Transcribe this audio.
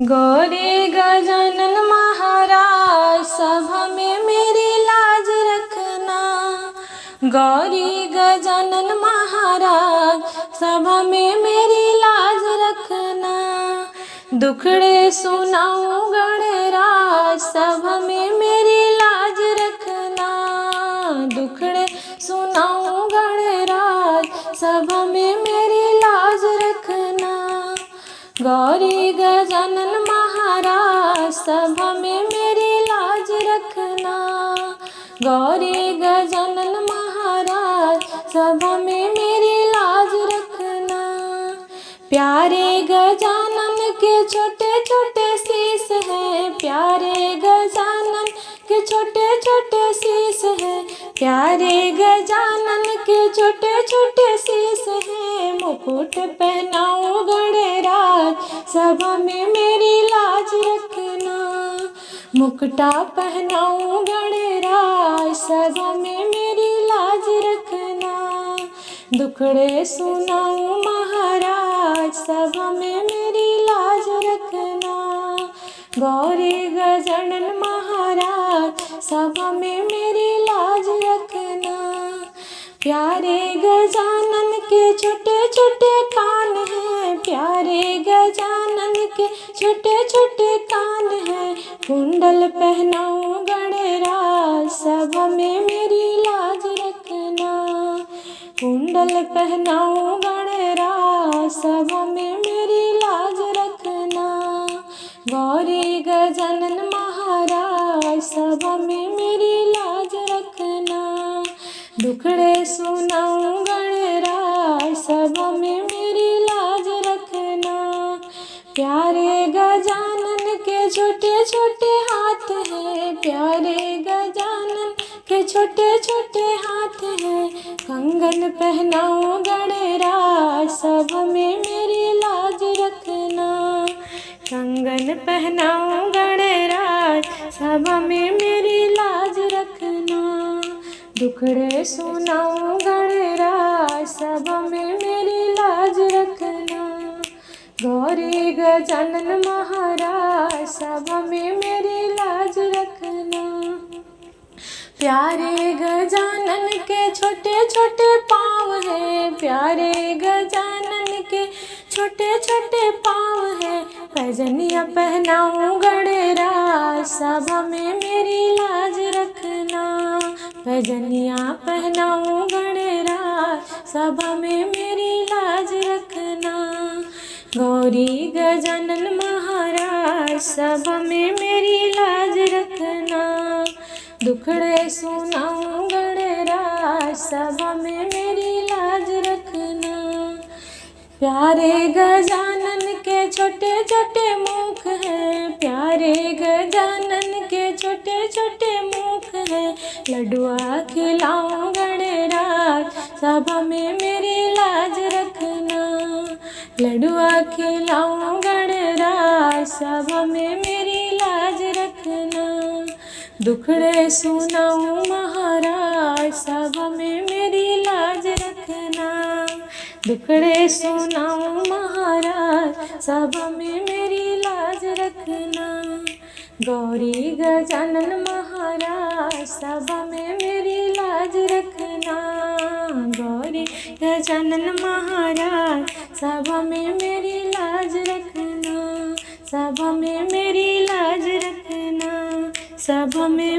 गौरी गजानन महाराज सभा में मेरी लाज रखना। गौरी गजानन महाराज सभा में मेरी लाज रखना। दुखड़े सुनाऊं गणराज सभा में मेरी लाज रखना। दुखड़े सुनाऊं गणराज सभा में मेरी लाज रखना। गौरी गजानन महाराज सभा में मेरी लाज रखना। गौरी गजानन महाराज सभा में मेरी लाज रखना। प्यारे गजानन के छोटे छोटे शीश हैं। प्यारे गजानन के छोटे छोटे शीश हैं। प्यारे गजानन के छोटे छोटे शीश हैं। मुकुट पहनाऊं गणराज सभा में मेरी लाज रखना। मुकुटा पहनाऊं गणराज सभा में मेरी लाज रखना। दुखड़े सुनाऊं महाराज सभा में मेरी लाज रखना। गौरी गजानन महाराज सभा में मेरी लाज रखना। प्यारे गजानन के छोटे छोटे कान हैं। प्यारे गजानन के छोटे छोटे कान हैं। कुंडल पहनाऊं गणराज सभा में मेरी लाज रखना। कुंडल पहनाऊं गणराज सभा में मेरी लाज रखना। गौरी गजानन महाराज सभा में मेरी लाज रखना। दुखड़े सुनाऊं गणराज सभा में मेरी लाज रखना। प्यारे गजानन के छोटे छोटे हाथ हैं। प्यारे गजानन के छोटे छोटे हाथ हैं। कंगन पहनाऊं गणराज सभा में मेरी लाज रखना। कंगन पहनाऊं गणराज सभा में मेरी लाज रखना। दुखड़े सुनाऊं गणराज सभा में मेरी लाज रखना। गौरी गजानन महाराज सभा में मेरी लाज रखना। प्यारे गजानन के छोटे छोटे पाँव हैं। प्यारे गजानन के छोटे छोटे पाँव हैं। पैजनिया पहनाऊं गणराज सभा में मेरी लाज रखना। पैजनिया पहनाऊं गणराज सभा में मेरी लाज रखना। गौरी गजानन महाराज सभा में मेरी लाज रखना। दुखड़े सुनाऊं गणराज सभा में मेरी लाज रखना। प्यारे गजानन के छोटे छोटे मुख हैं। प्यारे गजानन के छोटे छोटे मुख हैं। लड्डुआ खिलाऊं गणराज सभा में मेरी लाज रखना। लड्डुआ खिलाऊं गणराज सभा में मेरी लाज रखना। दुखड़े सुनाऊं महाराज सभा में मेरी लाज रखना। दुखड़े सुनाऊं महाराज सभा में मेरी लाज रखना। गौरी गजानन महाराज सभा में मेरी लाज रखना। गौरी गजानन महाराज सभा में मेरी लाज रखना। सभा में मेरी लाज रखना। सभा में